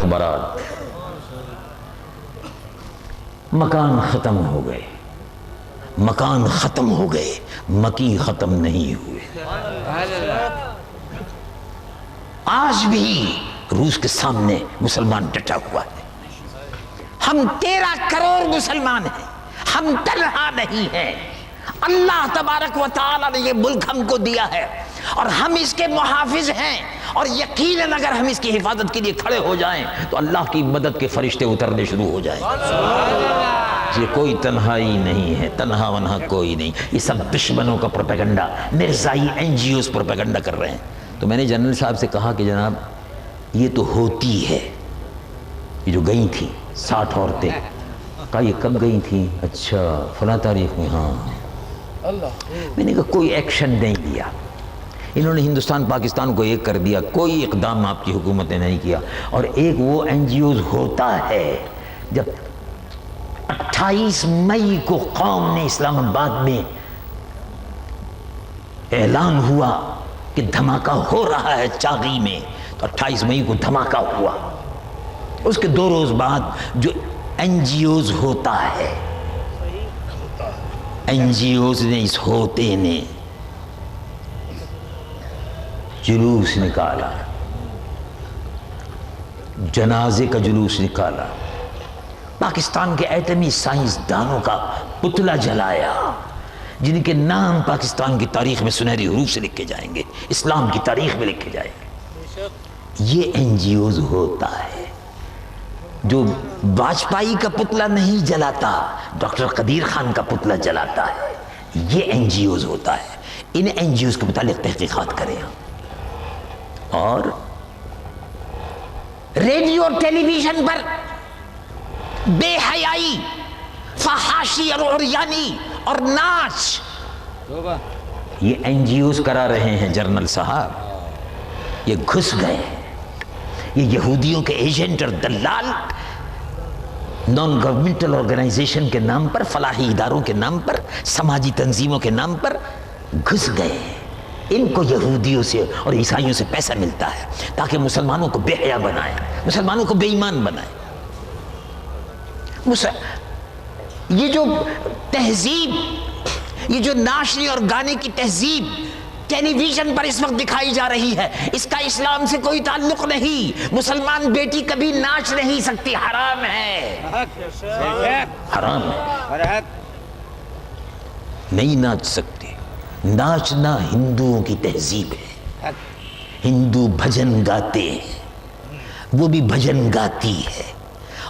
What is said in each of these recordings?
اخبارات، مکان ختم ہو گئے، مکان ختم ہو گئے، مکی ختم نہیں ہوئے۔ آج بھی روس کے سامنے مسلمان ڈٹا ہوا ہے۔ ہم 13 کروڑ مسلمان ہیں، ہم تنہا نہیں ہیں۔ اللہ تبارک و تعالی نے یہ ملک ہم کو دیا ہے اور ہم اس کے محافظ ہیں، اور یقیناً اگر ہم اس کی حفاظت کے لیے کھڑے ہو جائیں تو اللہ کی مدد کے فرشتے اترنے شروع ہو جائیں۔ یہ کوئی تنہائی نہیں ہے، تنہا ونہا کوئی نہیں، یہ سب دشمنوں کا پروپیگنڈا، مرزائی NGOs پروپیگنڈا کر رہے ہیں۔ تو میں نے جنرل صاحب سے کہا کہ جناب یہ تو ہوتی ہے، یہ جو گئی تھی 60 عورتیں، کہا یہ کب گئی تھی؟ اچھا فلاں تاریخ میں۔ ہاں، میں نے کہا کوئی ایکشن نہیں لیا، انہوں نے ہندوستان پاکستان کو ایک کر دیا، کوئی اقدام آپ کی حکومت نے نہیں کیا۔ اور ایک وہ NGOs ہوتا ہے، جب 28 مئی کو قوم نے اسلام آباد میں اعلان ہوا کہ دھماکہ ہو رہا ہے چاغی میں، تو 28 مئی کو دھماکہ ہوا، اس کے 2 روز بعد جو NGOs ہوتا ہے، NGOs نے اس ہوتے نے جلوس نکالا، جنازے کا جلوس نکالا، پاکستان کے ایٹمی سائنسدانوں کا پتلا جلایا، جن کے نام پاکستان کی تاریخ میں سنہری حروف سے لکھے جائیں گے، اسلام کی تاریخ میں لکھے جائیں گے۔ یہ NGOs ہوتا ہے۔ جو واجپئی کا پتلا نہیں جلاتا، ڈاکٹر قدیر خان کا پتلا جلاتا ہے، یہ NGOs ہوتا ہے۔ ان NGOs کے متعلق تحقیقات کریں اور ریڈیو اور ٹیلی ویژن پر بے حیائی، فحاشی اور عریانی اور ناچ، یہ NGOs کرا رہے ہیں جنرل صاحب۔ یہ گھس گئے، یہ یہودیوں کے ایجنٹ اور دلال نان گورنمنٹل آرگنائزیشن کے نام پر، فلاحی اداروں کے نام پر، سماجی تنظیموں کے نام پر گھس گئے۔ ان کو یہودیوں سے اور عیسائیوں سے پیسہ ملتا ہے تاکہ مسلمانوں کو بے حیا بنائے، مسلمانوں کو بے ایمان بنائے۔ یہ جو تہذیب، یہ جو ناشری اور گانے کی تہذیب ٹیلی ویژن پر اس وقت دکھائی جا رہی ہے، اس کا اسلام سے کوئی تعلق نہیں۔ مسلمان بیٹی کبھی ناچ نہیں سکتی، حرام ہے، حرام ہے، نہیں ناچ سکتے۔ ناچنا ہندوؤں کی تہذیب ہے، ہندو بھجن گاتے ہیں، وہ بھی بھجن گاتی ہے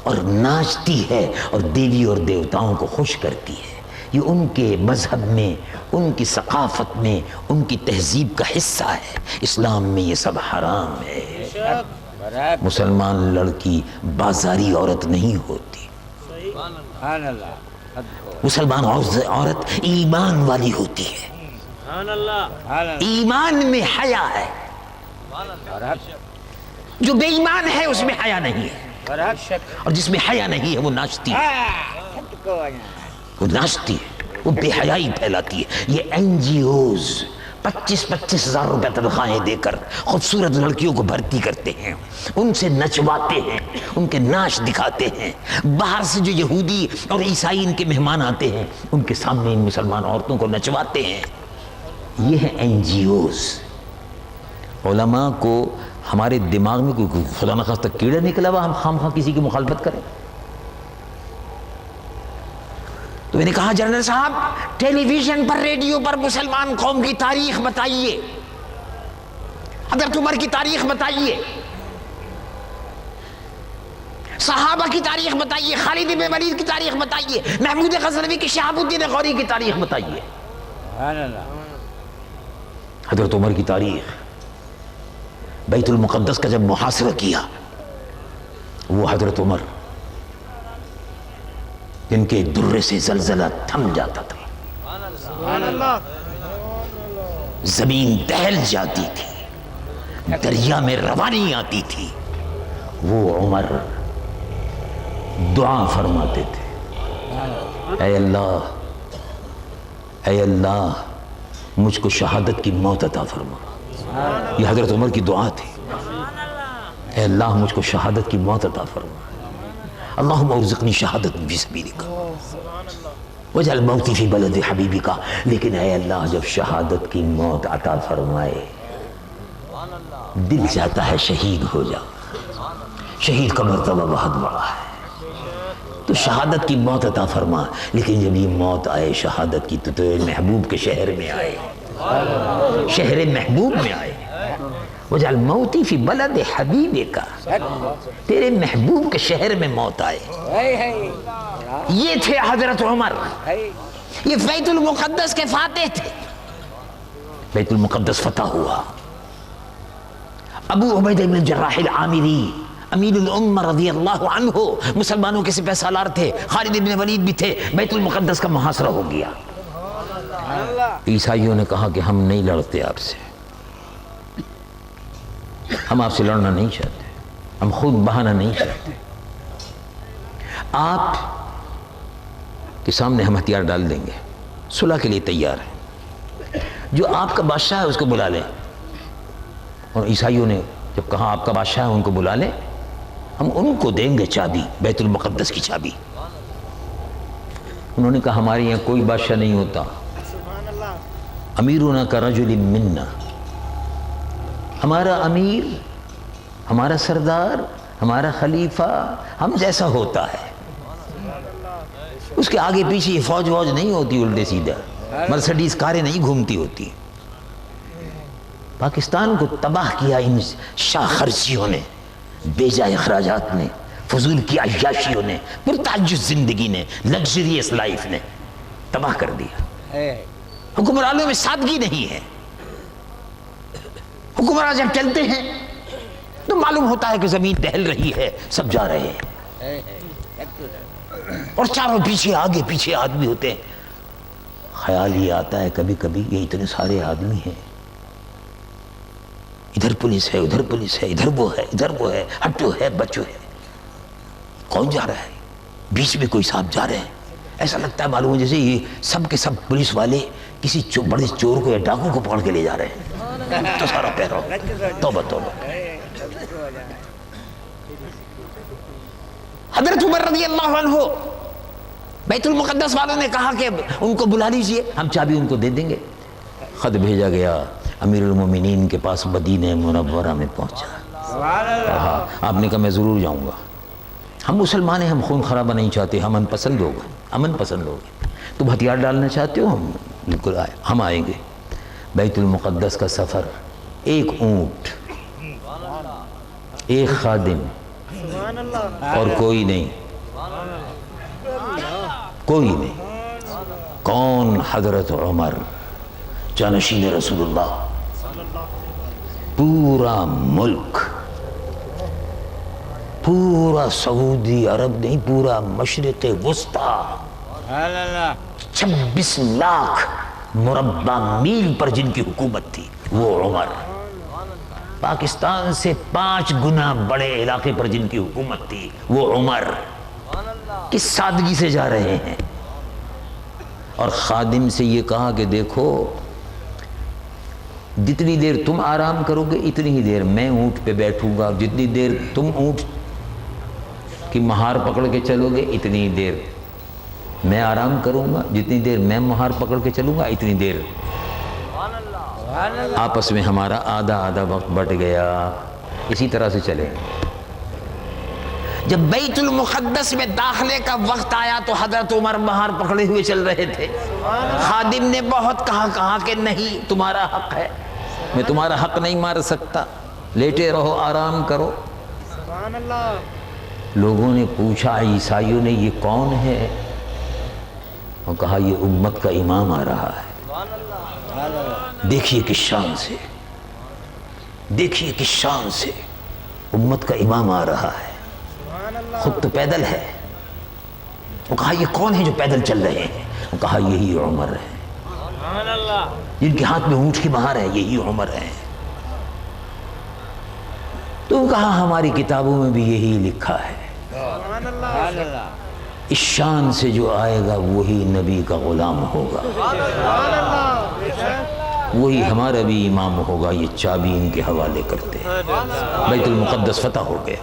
اور ناچتی ہے اور دیوی اور دیوتاؤں کو خوش کرتی ہے۔ یہ ان کے مذہب میں، ان کی ثقافت میں، ان کی تہذیب کا حصہ ہے۔ اسلام میں یہ سب حرام ہے۔ مسلمان لڑکی بازاری عورت نہیں ہوتی، مسلمان عورت ایمان والی ہوتی ہے، ایمان میں حیا ہے۔ جو بے ایمان ہے اس میں حیا نہیں ہے، اور جس میں حیا نہیں ہے وہ ناچتی ہے، وہ ناچتی ہے، وہ بے حیائی پھیلاتی ہے۔ یہ NGOs 25-25 ہزار روپے تنخواہیں دے کر خوبصورت لڑکیوں کو بھرتی کرتے ہیں، ان سے نچواتے ہیں، ان کے ناچ دکھاتے ہیں۔ باہر سے جو یہودی اور عیسائی ان کے مہمان آتے ہیں، ان کے سامنے ان مسلمان عورتوں کو نچواتے ہیں۔ یہ ہے NGOs۔ علماء کو ہمارے دماغ میں کوئی خدا نخواستہ کیڑا نکلا ہوا ہم خام خواہ کسی کی مخالفت کریں؟ تو میں نے کہا جنرل صاحب ٹیلی ویژن پر، ریڈیو پر مسلمان قوم کی تاریخ بتائیے، حضرت عمر کی تاریخ بتائیے، صحابہ کی تاریخ بتائیے، خالد بن ولید کی تاریخ بتائیے، محمود غزنوی کی، شہاب الدین غوری کی تاریخ بتائیے، حضرت عمر کی تاریخ، بیت المقدس کا جب محاصرہ کیا وہ حضرت عمر، جن کے درے سے زلزلہ تھم جاتا تھا، زمین دہل جاتی تھی، دریا میں روانی آتی تھی، وہ عمر دعا فرماتے تھے، اے اللہ، اے اللہ مجھ کو شہادت کی موت عطا فرما۔ یہ حضرت عمر کی دعا تھی، اے اللہ مجھ کو شہادت کی موت عطا فرما، اللہم ارزقنی شہادت فی سبیلک وجعل موتی فی بلد حبیبک. لیکن اے اللہ جب شہادت کی موت عطا فرمائے دل چاہتا ہے شہید ہو جا، شہید کا مرتبہ بہت بڑا ہے، تو شہادت کی موت عطا فرما. لیکن جب یہ موت آئے شہادت کی تو تیرے محبوب کے شہر میں آئے، شہر محبوب میں آئے. وجعل موتی فی بلد حبیبک، تیرے محبوب کے شہر میں موت آئے. یہ تھے حضرت عمر، یہ بیت المقدس کے فاتح تھے. بیت المقدس فتح ہوا. ابو عبیدہ بن الجراح العامری امیر الامہ رضی اللہ عنہ مسلمانوں کے سپہ سالار تھے، خالد بن ولید بھی تھے. بیت المقدس کا محاصرہ ہو گیا. عیسائیوں نے کہا کہ ہم نہیں لڑتے آپ سے، ہم آپ سے لڑنا نہیں چاہتے، ہم خود بہانا نہیں چاہتے، آپ کے سامنے ہم ہتھیار ڈال دیں گے، صلح کے لیے تیار ہیں، جو آپ کا بادشاہ ہے اس کو بلا لیں. اور عیسائیوں نے جب کہا آپ کا بادشاہ ہے ان کو بلا لیں، ہم ان کو دیں گے چابی، بیت المقدس کی چابی. انہوں نے کہا ہمارے یہاں کوئی بادشاہ نہیں ہوتا، امیرنا کرجل منا، ہمارا امیر، ہمارا سردار، ہمارا خلیفہ ہم جیسا ہوتا ہے. اس کے آگے پیچھے یہ فوج ووج نہیں ہوتی الٹے سیدھا، مرسڈیز کاریں نہیں گھومتی ہوتی. پاکستان کو تباہ کیا ان شاہ خرچیوں نے، بے جائے اخراجات نے، فضول کی عیاشیوں نے، پرتعجز زندگی نے، لگژریس لائف نے تباہ کر دیا. حکمرانوں میں سادگی نہیں ہے. حکمران جب چلتے ہیں تو معلوم ہوتا ہے کہ زمین دہل رہی ہے، سب جا رہے ہیں، اور چاروں پیچھے آگے پیچھے آدمی ہوتے ہیں. خیال یہ آتا ہے کبھی کبھی یہ اتنے سارے آدمی ہیں، ادھر پولیس ہے، ادھر پولیس ہے، ادھر وہ ہے، ادھر وہ ہے، ہٹو ہے، بچو ہے، کون جا رہا ہے؟ بیچ میں کوئی صاحب جا رہے ہیں. ایسا لگتا ہے معلوم جیسے یہ سب کے سب پولیس والے کسی بڑے چور کو یا ڈاکو کو پکڑ کے لے جا رہے ہیں. تو سارا پیرو توبہ توبہ. حضرت عمر رضی اللہ عنہ بیت المقدس والوں نے کہا کہ ان کو بلا لیجئے، ہم چابی ان کو دے دیں گے. خط بھیجا گیا، امیر المومنین کے پاس مدینہ منورہ میں پہنچا. کہا آپ نے کہا میں ضرور جاؤں گا، ہم مسلمان ہیں، ہم خون خرابہ نہیں چاہتے، ہم امن پسند لوگ ہیں، امن پسند لوگ ہیں. تم ہتھیار ڈالنا چاہتے ہو؟ ہم بالکل آئے، ہم آئیں گے. بیت المقدس کا سفر، ایک اونٹ، ایک خادم اور کوئی نہیں، کوئی نہیں. کون؟ حضرت عمر جانشین رسول اللہ. پورا ملک، پورا سعودی عرب نہیں، پورا مشرق وسطیٰ 26 لاکھ مربع میل پر جن کی حکومت تھی وہ عمر. پاکستان سے 5 گنا بڑے علاقے پر جن کی حکومت تھی وہ عمر. کس سادگی سے جا رہے ہیں. اور خادم سے یہ کہا کہ دیکھو جتنی دیر تم آرام کرو گے اتنی ہی دیر میں اونٹ پہ بیٹھوں گا، جتنی دیر تم اونٹ کی مہار پکڑ کے چلو گے اتنی دیر میں آرام کروں گا، جتنی دیر میں مہار پکڑ کے چلوں گا اتنی دیر. آپس میں ہمارا آدھا آدھا وقت بٹ گیا. اسی طرح سے چلے. جب بیت المقدس میں داخلے کا وقت آیا تو حضرت عمر مہار پکڑے ہوئے چل رہے تھے. خادم نے بہت کہا کہ نہیں تمہارا حق ہے، میں تمہارا حق نہیں مار سکتا، لیٹے رہو، آرام کرو. لوگوں نے پوچھا، عیسائیوں نے، یہ کون ہے؟ اور کہا یہ امت کا امام آ رہا ہے. دیکھیے کس شان سے، دیکھیے کس شان سے امت کا امام آ رہا ہے، خود تو پیدل ہے. وہ کہا یہ کون ہے جو پیدل چل رہے ہیں؟ وہ کہا یہی عمر ہے، جن کے ہاتھ میں اونٹ کی مہار ہے، یہی عمر ہے. تو کہا ہماری کتابوں میں بھی یہی لکھا ہے، اس شان سے جو آئے گا وہی نبی کا غلام ہوگا. وہی ہمارا بھی امام ہوگا، یہ چابی ان کے حوالے کرتے ہیں۔ بیت المقدس فتح ہو گیا۔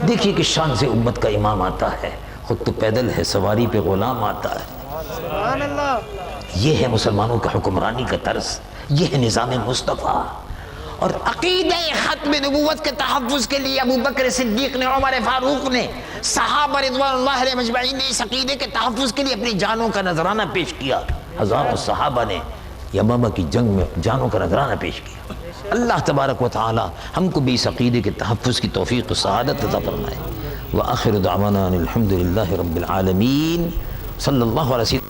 دیکھیے کہ شان سے امت کا امام آتا ہے، خود تو پیدل ہے، سواری پہ غلام آتا ہے۔ یہ ہے مسلمانوں کا حکمرانی کا طرز، یہ ہے نظام مصطفیٰ۔ اور عقیدہ ختم نبوت کے تحفظ کے لیے ابو بکر صدیق نے، عمر فاروق نے، صحابہ رضوان اللہ علیہ مجمعین نے اس عقیدے کے تحفظ کے لیے اپنی جانوں کا نذرانہ پیش کیا۔ ہزاروں صحابہ نے یمامہ کی جنگ میں جانوں کا نذرانہ پیش کیا۔ اللہ تبارک و تعالی ہم کو بھی اس عقیدے کے تحفظ کی توفیق و سعادت عطا فرمائے۔ وآخر دعوانا ان الحمد للہ رب العالمین۔ صلی اللہ علیہ وسلم۔